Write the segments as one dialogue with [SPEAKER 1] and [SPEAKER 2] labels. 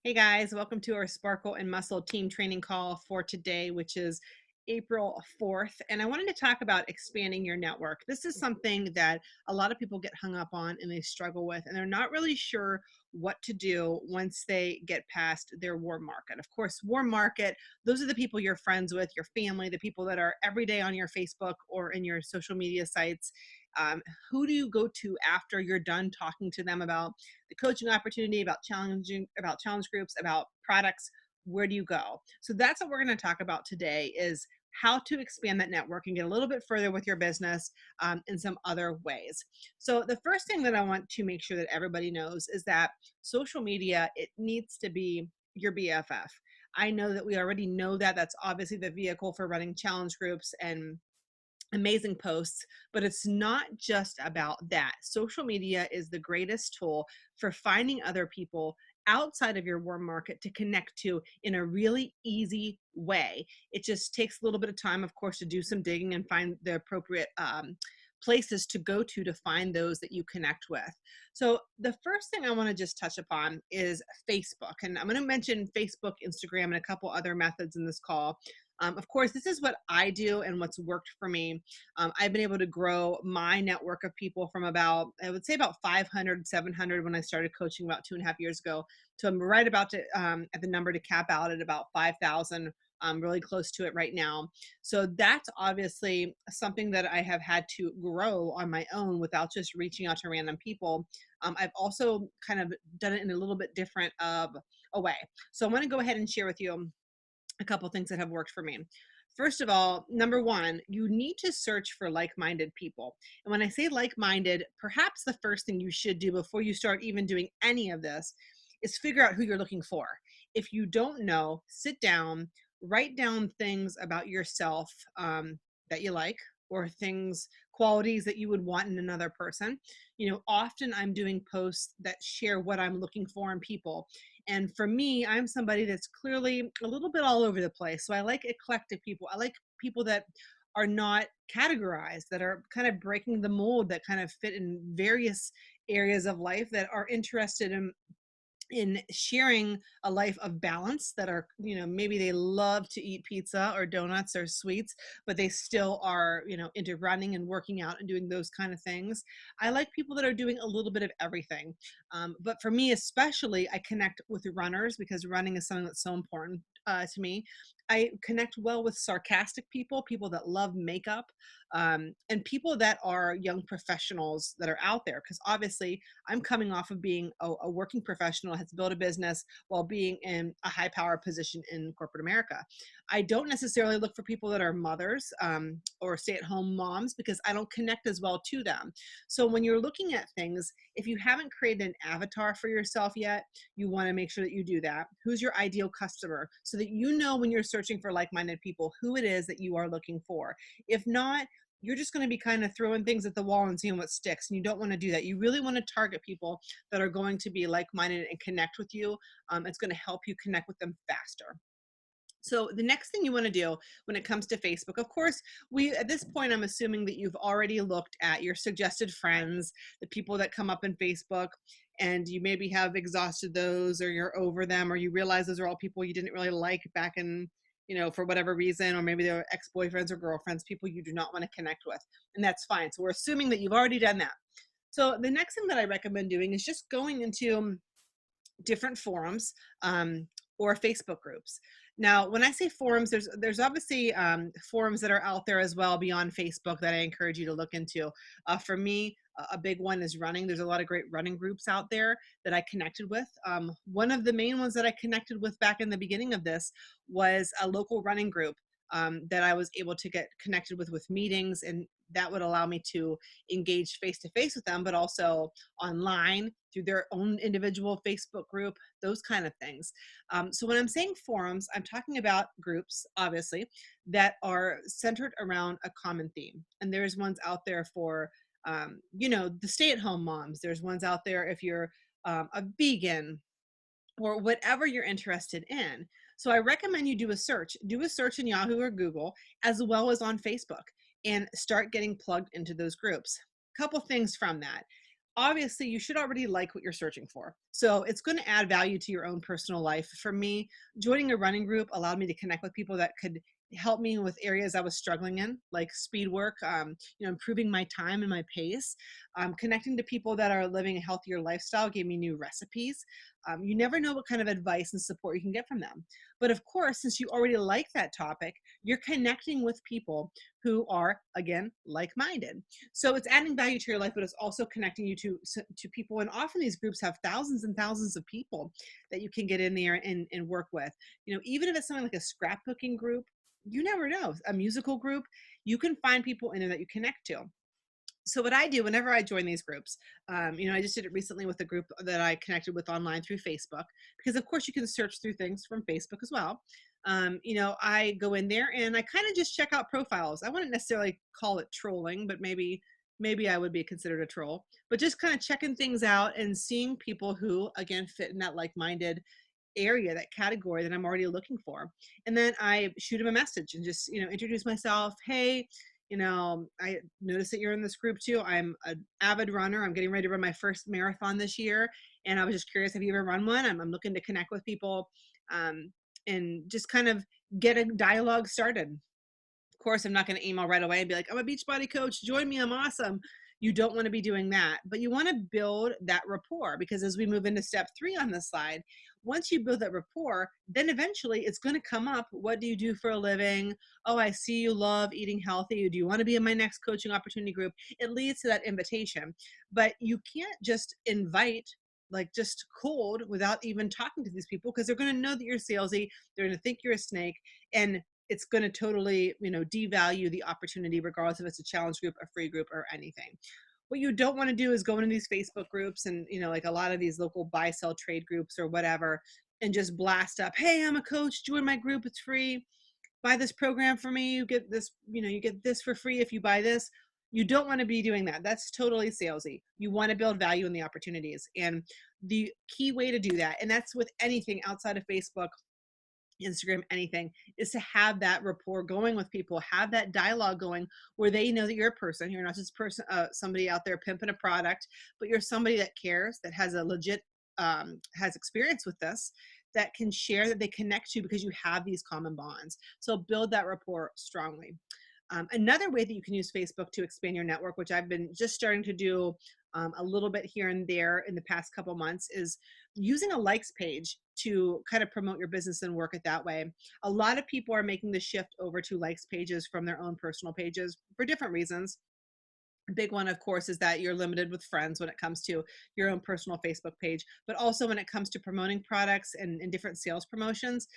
[SPEAKER 1] Hey guys, welcome to our Sparkle and Muscle team training call for today, which is April 4th. And I wanted to talk about expanding your network. This is something that a lot of people get hung up on and they struggle with, and they're not really sure what to do once they get past their warm market. Of course, warm market, those are the people you're friends with, your family, the people that are every day on your Facebook or in your social media sites. Um, who do you go to after you're done talking to them about the coaching opportunity, about challenge groups, about products? Where do you go? So that's what we're going to talk about today is how to expand that network and get a little bit further with your business in some other ways. So the first thing that I want to make sure that everybody knows is that social media, it needs to be your BFF. I know that we already know that that's obviously the vehicle for running challenge groups and amazing posts, but it's not just about that. Social media is the greatest tool for finding other people outside of your warm market to connect to in a really easy way. It just takes a little bit of time, of course, to do some digging and find the appropriate places to go to find those that you connect with. So the first thing I want to just touch upon is Facebook, and I'm going to mention Facebook, Instagram, and a couple other methods in this call. Of course, this is what I do and what's worked for me. I've been able to grow my network of people from about, I would say about 500, 700 when I started coaching about 2.5 years ago. So I'm right about to at the number to cap out at about 5,000. I'm really close to it right now. So that's obviously something that I have had to grow on my own without just reaching out to random people. I've also kind of done it in a little bit different of a way. So I want to go ahead and share with you a couple things that have worked for me. First of all, number one, you need to search for like minded people. And when I say like minded, perhaps the first thing you should do before you start even doing any of this is figure out who you're looking for. If you don't know, sit down, write down things about yourself that you like, or things, qualities that you would want in another person. Often I'm doing posts that share what I'm looking for in people. And for me, I'm somebody that's clearly a little bit all over the place. So I like eclectic people. I like people that are not categorized, that are kind of breaking the mold, that kind of fit in various areas of life, that are interested in sharing a life of balance, that are, maybe they love to eat pizza or donuts or sweets, but they still are, into running and working out and doing those kind of things. I like people that are doing a little bit of everything. But for me, especially, I connect with runners because running is something that's so important to me. I connect well with sarcastic people, people that love makeup, and people that are young professionals that are out there. Because obviously, I'm coming off of being a working professional, has built a business while being in a high power position in corporate America. I don't necessarily look for people that are mothers or stay at home moms because I don't connect as well to them. So when you're looking at things, if you haven't created an avatar for yourself yet, you want to make sure that you do that. Who's your ideal customer so that you know when you're searching for like minded people who it is that you are looking for. If not, you're just going to be kind of throwing things at the wall and seeing what sticks. And you don't want to do that. You really want to target people that are going to be like minded and connect with you. It's going to help you connect with them faster. So the next thing you want to do when it comes to Facebook, of course, we at this point, I'm assuming that you've already looked at your suggested friends, the people that come up in Facebook, and you maybe have exhausted those, or you're over them, or you realize those are all people you didn't really like back in, for whatever reason, or maybe they're ex-boyfriends or girlfriends, people you do not want to connect with. And that's fine. So we're assuming that you've already done that. So the next thing that I recommend doing is just going into different forums or Facebook groups. Now, when I say forums, there's obviously forums that are out there as well beyond Facebook that I encourage you to look into. For me, a big one is running. There's a lot of great running groups out there that I connected with. One of the main ones that I connected with back in the beginning of this was a local running group that I was able to get connected with meetings, and that would allow me to engage face to face with them, but also online through their own individual Facebook group, those kind of things. So when I'm saying forums, I'm talking about groups, obviously, that are centered around a common theme. And there's ones out there for, the stay-at-home moms. There's ones out there if you're a vegan or whatever you're interested in. So I recommend you do a search. Do a search in Yahoo or Google, as well as on Facebook, and start getting plugged into those groups. Couple things from that. obviously you should already like what you're searching for. So it's going to add value to your own personal life. For me, joining a running group allowed me to connect with people that could help me with areas I was struggling in, like speed work, improving my time and my pace. Connecting to people that are living a healthier lifestyle gave me new recipes. You never know what kind of advice and support you can get from them. But of course, since you already like that topic, you're connecting with people who are, again, like-minded. So it's adding value to your life, but it's also connecting you to people. And often these groups have thousands and thousands of people that you can get in there and work with. Even if it's something like a scrapbooking group, you never know. A musical group, you can find people in there that you connect to. So what I do whenever I join these groups, I just did it recently with a group that I connected with online through Facebook, because of course you can search through things from Facebook as well. I go in there and I kind of just check out profiles. I wouldn't necessarily call it trolling, but maybe I would be considered a troll, but just kind of checking things out and seeing people who, again, fit in that like-minded area, that category that I'm already looking for. And then I shoot him a message and just, introduce myself. Hey, I noticed that you're in this group too. I'm an avid runner. I'm getting ready to run my first marathon this year. And I was just curious, have you ever run one? I'm looking to connect with people, um, and just kind of get a dialogue started. Of course, I'm not going to email right away and be like, I'm a Beachbody coach. Join me. I'm awesome. You don't want to be doing that, but you want to build that rapport, because as we move into step 3 on this slide, once you build that rapport, then eventually it's going to come up. What do you do for a living? Oh, I see you love eating healthy. Do you want to be in my next coaching opportunity group? It leads to that invitation, but you can't just invite like just cold without even talking to these people, because they're going to know that you're salesy. They're going to think you're a snake, and it's going to totally, devalue the opportunity, regardless if it's a challenge group, a free group, or anything. What you don't want to do is go into these Facebook groups and, like a lot of these local buy, sell, trade groups or whatever, and just blast up, hey, I'm a coach, join my group, it's free. Buy this program for me. You get this, you get this for free if you buy this. You don't want to be doing that. That's totally salesy. You want to build value in the opportunities. And the key way to do that, and that's with anything outside of Facebook, Instagram, anything, is to have that rapport going with people, have that dialogue going where they know that you're a person. You're not just somebody out there pimping a product, but you're somebody that cares, that has a legit, has experience with this, that can share, that they connect to because you have these common bonds. So build that rapport strongly. Another way that you can use Facebook to expand your network, which I've been just starting to do a little bit here and there in the past couple months, is using a likes page to kind of promote your business and work it that way. A lot of people are making the shift over to likes pages from their own personal pages for different reasons. Big one, of course, is that you're limited with friends when it comes to your own personal Facebook page, but also when it comes to promoting products and different sales promotions.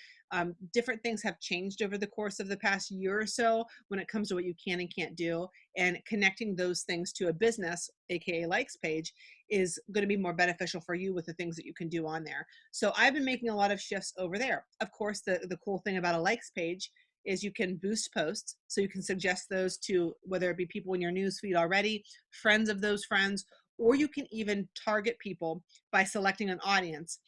[SPEAKER 1] Different things have changed over the course of the past year or so when it comes to what you can and can't do, and connecting those things to a business, aka likes page, is going to be more beneficial for you with the things that you can do on there. So I've been making a lot of shifts over there. Of course, the cool thing about a likes page is you can boost posts. So you can suggest those to whether it be people in your news feed already, friends of those friends, or you can even target people by selecting an audience.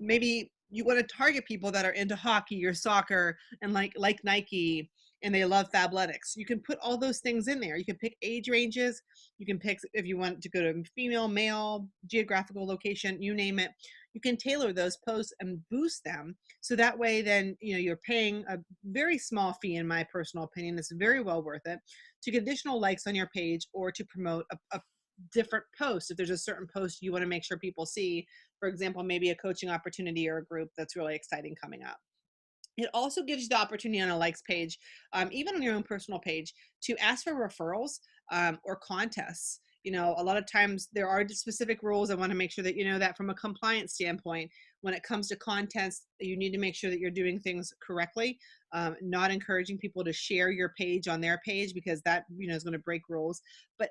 [SPEAKER 1] Maybe you want to target people that are into hockey or soccer and like Nike, and they love Fabletics. You can put all those things in there. You can pick age ranges. You can pick if you want to go to female, male, geographical location, you name it. You can tailor those posts and boost them. So that way, then, you're paying a very small fee, in my personal opinion. It's very well worth it to get additional likes on your page or to promote a different post. If there's a certain post you want to make sure people see, for example, maybe a coaching opportunity or a group that's really exciting coming up. It also gives you the opportunity on a likes page, even on your own personal page, to ask for referrals or contests. A lot of times there are specific rules. I want to make sure that you know that from a compliance standpoint, when it comes to contests, you need to make sure that you're doing things correctly, not encouraging people to share your page on their page, because that, is going to break rules. But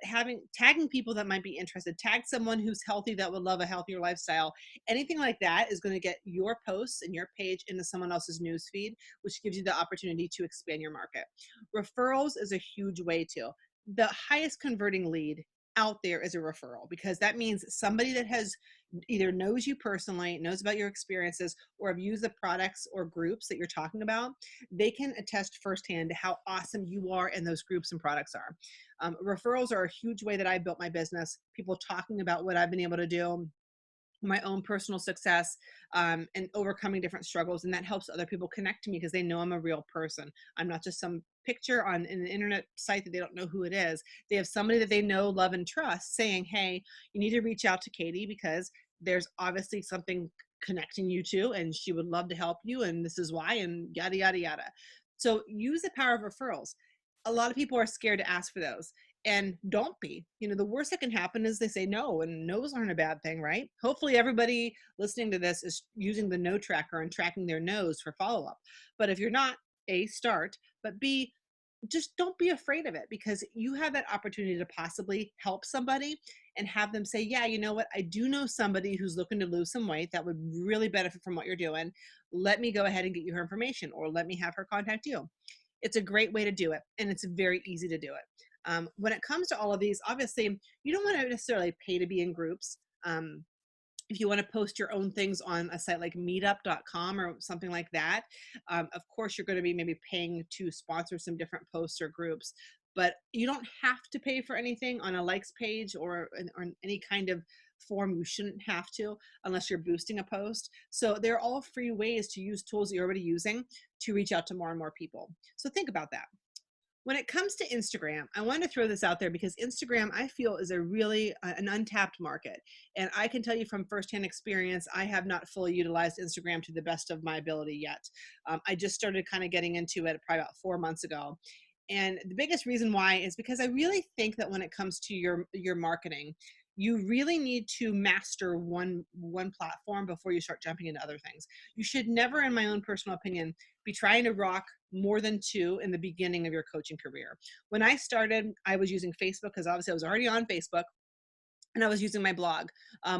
[SPEAKER 1] tagging people that might be interested, tag someone who's healthy that would love a healthier lifestyle. Anything like that is going to get your posts and your page into someone else's news feed, which gives you the opportunity to expand your market. Referrals is a huge way too. The highest converting lead out there as a referral, because that means somebody that has either knows you personally, knows about your experiences, or have used the products or groups that you're talking about. They can attest firsthand to how awesome you are and those groups and products are. Referrals are a huge way that I built my business. People talking about what I've been able to do, my own personal success, and overcoming different struggles, and that helps other people connect to me because they know I'm a real person. I'm not just some picture on an internet site that they don't know who it is. They have somebody that they know, love, and trust saying, hey, you need to reach out to Katie because there's obviously something connecting you two, and she would love to help you, and this is why, and yada yada yada. So use the power of referrals. A lot of people are scared to ask for those, and don't be. The worst that can happen is they say no, and no's aren't a bad thing, right? Hopefully everybody listening to this is using the no tracker and tracking their no's for follow-up. But if you're not, A, start, but B, just don't be afraid of it, because you have that opportunity to possibly help somebody and have them say, yeah, you know what, I do know somebody who's looking to lose some weight that would really benefit from what you're doing. Let me go ahead and get you her information, or let me have her contact you. It's a great way to do it, and it's very easy to do it. When it comes to all of these, obviously, you don't want to necessarily pay to be in groups. If you want to post your own things on a site like meetup.com or something like that, of course, you're going to be maybe paying to sponsor some different posts or groups, but you don't have to pay for anything on a likes page or on any kind of form. You shouldn't have to unless you're boosting a post. So they're all free ways to use tools that you're already using to reach out to more and more people. So think about that. When it comes to Instagram, I want to throw this out there because Instagram, I feel, is a really an untapped market. And I can tell you from firsthand experience, I have not fully utilized Instagram to the best of my ability yet. I just started kind of getting into it probably about 4 months ago. And the biggest reason why is because I really think that when it comes to your marketing, you really need to master one platform before you start jumping into other things. You should never, in my own personal opinion, be trying to rock more than two in the beginning of your coaching career. When I started, I was using Facebook because obviously I was already on Facebook, and I was using my blog.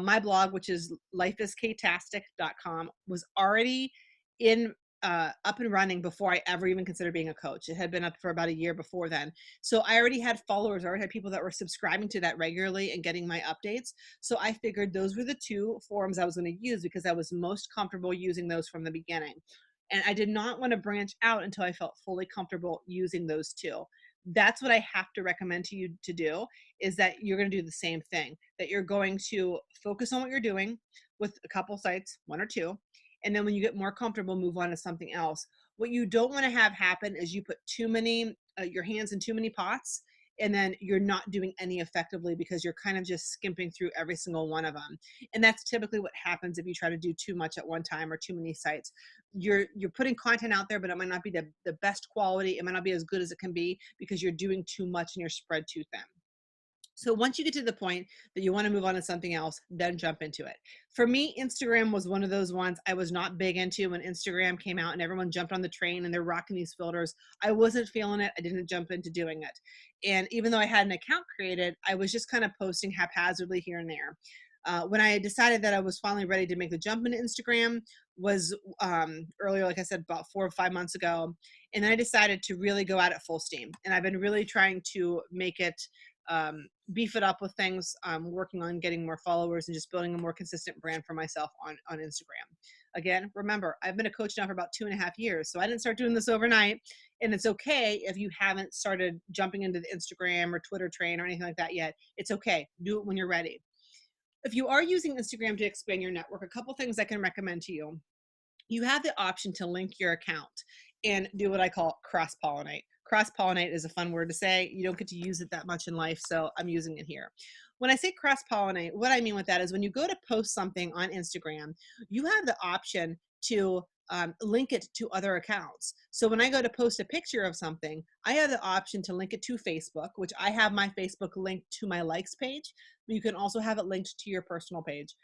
[SPEAKER 1] My blog, which is lifeisktastic.com, was already in up and running before I ever even considered being a coach. It had been up for about a year before then. So I already had followers, I already had people that were subscribing to that regularly and getting my updates. So I figured those were the two forums I was going to use because I was most comfortable using those from the beginning. And I did not want to branch out until I felt fully comfortable using those two. That's what I have to recommend to you to do, is that you're going to do the same thing, that you're going to focus on what you're doing with a couple sites, one or two. And then when you get more comfortable, move on to something else. What you don't want to have happen is you put too many, your hands in too many pots, and then you're not doing any effectively because you're kind of just skimping through every single one of them. And that's typically what happens if you try to do too much at one time or too many sites. You're putting content out there, but it might not be the best quality. It might not be as good as it can be because you're doing too much and you're spread too thin. So once you get to the point that you want to move on to something else, then jump into it. For me, Instagram was one of those ones I was not big into when Instagram came out and everyone jumped on the train and they're rocking these filters. I wasn't feeling it. I didn't jump into doing it. And even though I had an account created, I was just kind of posting haphazardly here and there. When I decided that I was finally ready to make the jump into Instagram was earlier, like I said, about 4 or 5 months ago. And then I decided to really go at it full steam. And I've been really trying to make it beef it up with things. Working on getting more followers and just building a more consistent brand for myself on Instagram. Again, remember, I've been a coach now for about 2.5 years, so I didn't start doing this overnight. And it's okay if you haven't started jumping into the Instagram or Twitter train or anything like that yet. It's okay. Do it when you're ready. If you are using Instagram to expand your network, a couple things I can recommend to you. You have the option to link your account and do what I call cross-pollinate. Cross-pollinate is a fun word to say. You don't get to use it that much in life, so I'm using it here. When I say cross-pollinate, what I mean with that is when you go to post something on Instagram, you have the option to link it to other accounts. So when I go to post a picture of something, I have the option to link it to Facebook, which I have my Facebook linked to my likes page, but you can also have it linked to your personal page.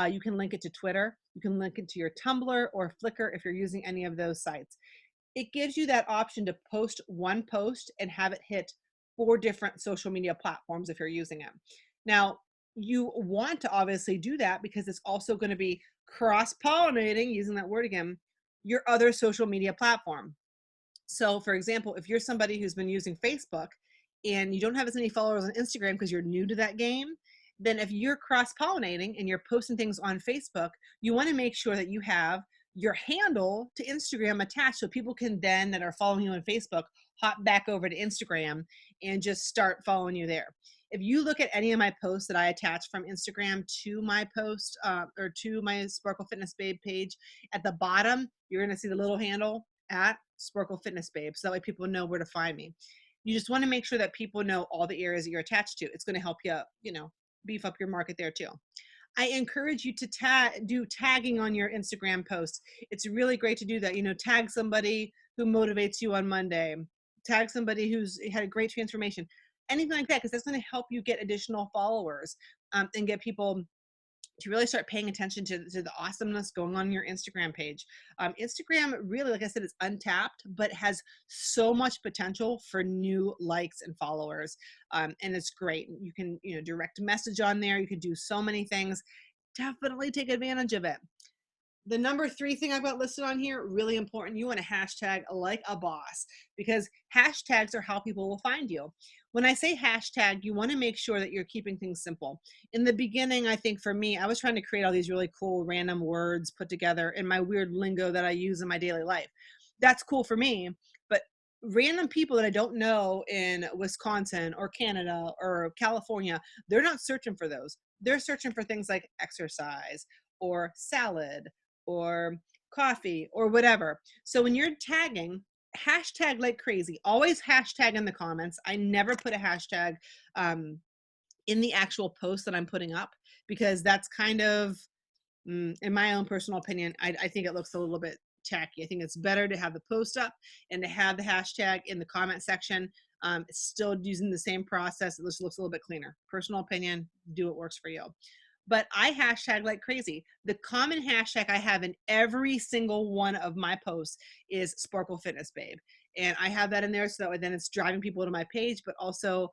[SPEAKER 1] You can link it to Twitter. You can link it to your Tumblr or Flickr if you're using any of those sites. It gives you that option to post one post and have it hit 4 different social media platforms if you're using it. Now, you want to obviously do that because it's also going to be cross-pollinating, using that word again, your other social media platform. So for example, if you're somebody who's been using Facebook and you don't have as many followers on Instagram because you're new to that game, then if you're cross pollinating and you're posting things on Facebook, you want to make sure that you have your handle to Instagram attached so people can then, that are following you on Facebook, hop back over to Instagram and just start following you there. If you look at any of my posts that I attach from Instagram to my post or to my Sparkle Fitness Babe page, at the bottom, you're going to see the little handle at Sparkle Fitness Babe. So that way people know where to find me. You just want to make sure that people know all the areas that you're attached to. It's going to help you, beef up your market there too. I encourage you to do tagging on your Instagram posts. It's really great to do that. Tag somebody who motivates you on Monday, tag somebody who's had a great transformation, anything like that, because that's going to help you get additional followers and get people to really start paying attention to the awesomeness going on your Instagram page. Instagram really, like I said, is untapped, but has so much potential for new likes and followers. And it's great. You can, direct message on there. You can do so many things. Definitely take advantage of it. The number 3 thing I've got listed on here, really important. You want to hashtag like a boss, because hashtags are how people will find you. When I say hashtag, you want to make sure that you're keeping things simple. In the beginning, I think for me, I was trying to create all these really cool random words put together in my weird lingo that I use in my daily life. That's cool for me, but random people that I don't know in Wisconsin or Canada or California, they're not searching for those. They're searching for things like exercise or salad or coffee or whatever. So when you're tagging, hashtag like crazy. Always hashtag in the comments. I never put a hashtag in the actual post that I'm putting up, because that's kind of, in my own personal opinion, I think it looks a little bit tacky. I think it's better to have the post up and to have the hashtag in the comment section. It's still using the same process. It just looks a little bit cleaner. Personal opinion, do what works for you. But I hashtag like crazy. The common hashtag I have in every single one of my posts is Sparkle Fitness Babe. And I have that in there so that then it's driving people to my page, but also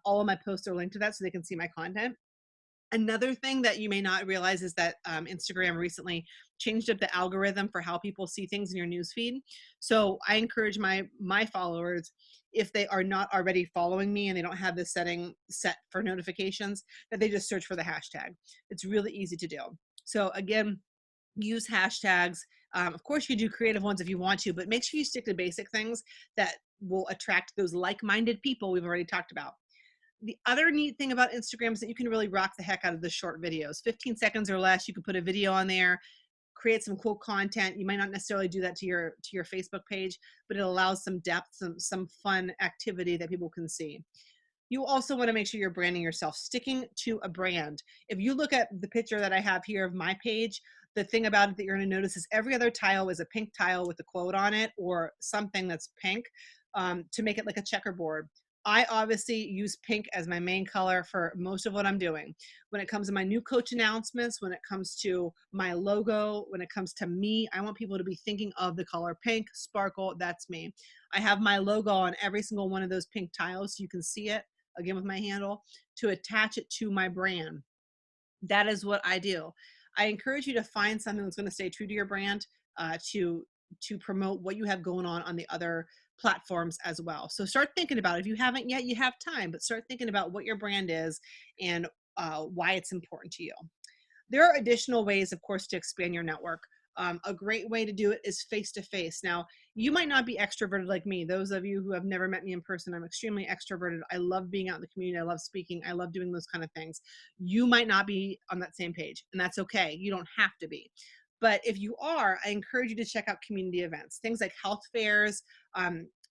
[SPEAKER 1] all of my posts are linked to that so they can see my content. Another thing that you may not realize is that Instagram recently changed up the algorithm for how people see things in your newsfeed. So I encourage my followers, if they are not already following me and they don't have this setting set for notifications, that they just search for the hashtag. It's really easy to do. So again, use hashtags. Of course, you do creative ones if you want to, but make sure you stick to basic things that will attract those like-minded people we've already talked about. The other neat thing about Instagram is that you can really rock the heck out of the short videos. 15 seconds or less, you can put a video on there, create some cool content. You might not necessarily do that to your Facebook page, but it allows some depth, some fun activity that people can see. You also want to make sure you're branding yourself, sticking to a brand. If you look at the picture that I have here of my page, the thing about it that you're going to notice is every other tile is a pink tile with a quote on it or something that's pink, to make it like a checkerboard. I obviously use pink as my main color for most of what I'm doing. When it comes to my new coach announcements, when it comes to my logo, when it comes to me, I want people to be thinking of the color pink, sparkle, that's me. I have my logo on every single one of those pink tiles so you can see it, again with my handle, to attach it to my brand. That is what I do. I encourage you to find something that's going to stay true to your brand, to promote what you have going on the other platforms as well. So start thinking about it. If you haven't yet, you have time, but start thinking about what your brand is and why it's important to you. There are additional ways, of course, to expand your network. A great way to do it is face to face. Now, you might not be extroverted like me. Those of you who have never met me in person, I'm extremely extroverted. I love being out in the community. I love speaking. I love doing those kind of things. You might not be on that same page, and that's okay. You don't have to be. But if you are, I encourage you to check out community events, things like health fairs,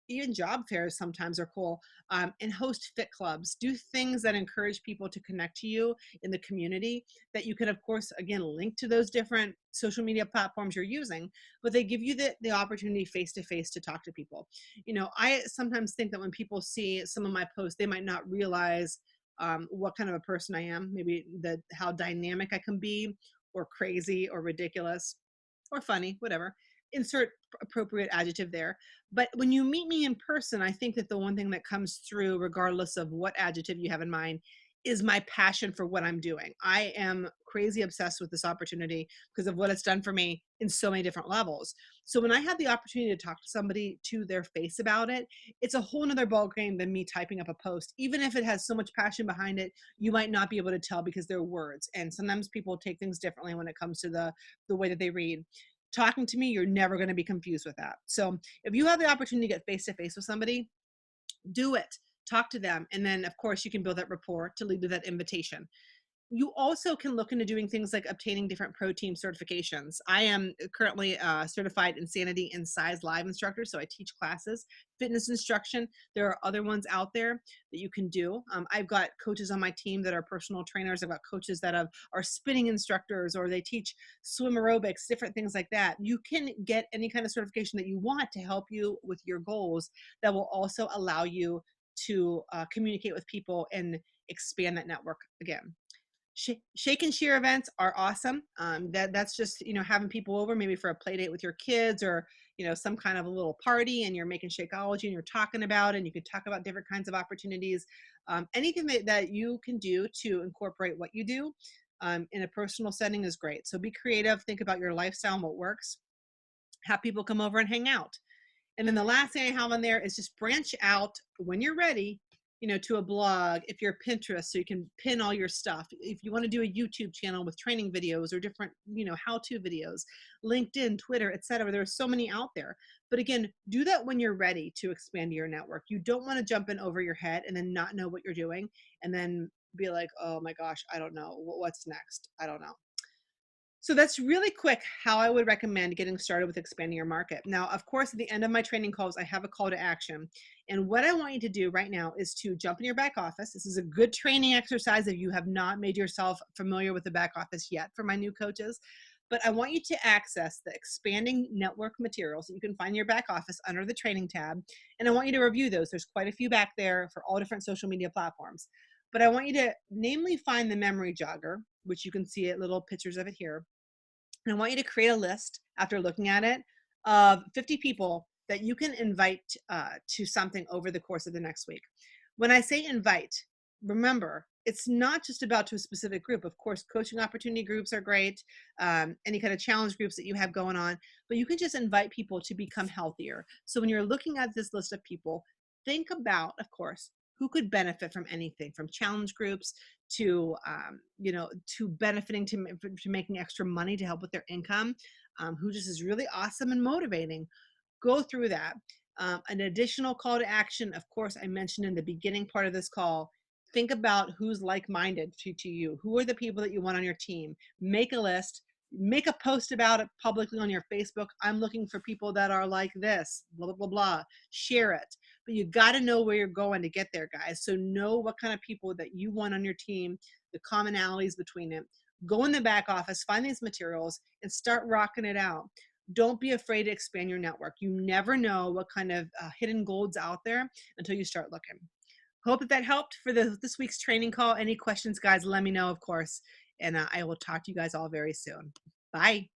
[SPEAKER 1] even job fairs sometimes are cool, and host fit clubs. Do things that encourage people to connect to you in the community, that you can, of course, again, link to those different social media platforms you're using, but they give you the opportunity face to face to talk to people. I sometimes think that when people see some of my posts, they might not realize what kind of a person I am, maybe how dynamic I can be, or crazy, or ridiculous, or funny, whatever. Insert appropriate adjective there. But when you meet me in person, I think that the one thing that comes through, regardless of what adjective you have in mind, is my passion for what I'm doing. I am crazy obsessed with this opportunity because of what it's done for me in so many different levels. So when I have the opportunity to talk to somebody to their face about it, it's a whole nother ball game than me typing up a post. Even if it has so much passion behind it, you might not be able to tell because they're words. And sometimes people take things differently when it comes to the way that they read. Talking to me, you're never going to be confused with that. So if you have the opportunity to get face to face with somebody, do it. Talk to them. And then, of course, you can build that rapport to lead to that invitation. You also can look into doing things like obtaining different pro team certifications. I am currently certified Insanity and Size Live instructor, so I teach classes, fitness instruction. There are other ones out there that you can do. I've got coaches on my team that are personal trainers. I've got coaches that are spinning instructors, or they teach swim aerobics, different things like that. You can get any kind of certification that you want to help you with your goals that will also allow you to communicate with people and expand that network again. Shake and share events are awesome. That's just, having people over maybe for a play date with your kids, or some kind of a little party, and you're making Shakeology and you're talking about it, and you can talk about different kinds of opportunities. Anything that you can do to incorporate what you do in a personal setting is great. So be creative, think about your lifestyle and what works. Have people come over and hang out. And then the last thing I have on there is just branch out when you're ready, to a blog, if you're Pinterest, so you can pin all your stuff. If you want to do a YouTube channel with training videos or different, how-to videos, LinkedIn, Twitter, etc. There are so many out there. But again, do that when you're ready to expand your network. You don't want to jump in over your head and then not know what you're doing and then be like, oh my gosh, I don't know. What's next? I don't know. So that's really quick how I would recommend getting started with expanding your market. Now, of course, at the end of my training calls, I have a call to action. And what I want you to do right now is to jump in your back office. This is a good training exercise if you have not made yourself familiar with the back office yet for my new coaches. But I want you to access the expanding network materials that you can find in your back office under the training tab. And I want you to review those. There's quite a few back there for all different social media platforms. But I want you to namely find the memory jogger, which you can see it, little pictures of it here. And I want you to create a list after looking at it of 50 people that you can invite to something over the course of the next week. When I say invite, remember, it's not just about to a specific group. Of course, coaching opportunity groups are great, any kind of challenge groups that you have going on, but you can just invite people to become healthier. So when you're looking at this list of people, think about, of course, who could benefit from anything, from challenge groups to to benefiting to making extra money to help with their income, who just is really awesome and motivating. Go through that. An additional call to action, of course, I mentioned in the beginning part of this call. Think about who's like-minded to you. Who are the people that you want on your team? Make a list. Make a post about it publicly on your Facebook. I'm looking for people that are like this, blah, blah, blah, blah. Share it. But you got to know where you're going to get there, guys. So know what kind of people that you want on your team, the commonalities between it. Go in the back office, find these materials, and start rocking it out. Don't be afraid to expand your network. You never know what kind of hidden gold's out there until you start looking. Hope that helped for this week's training call. Any questions, guys, let me know, of course. And I will talk to you guys all very soon. Bye.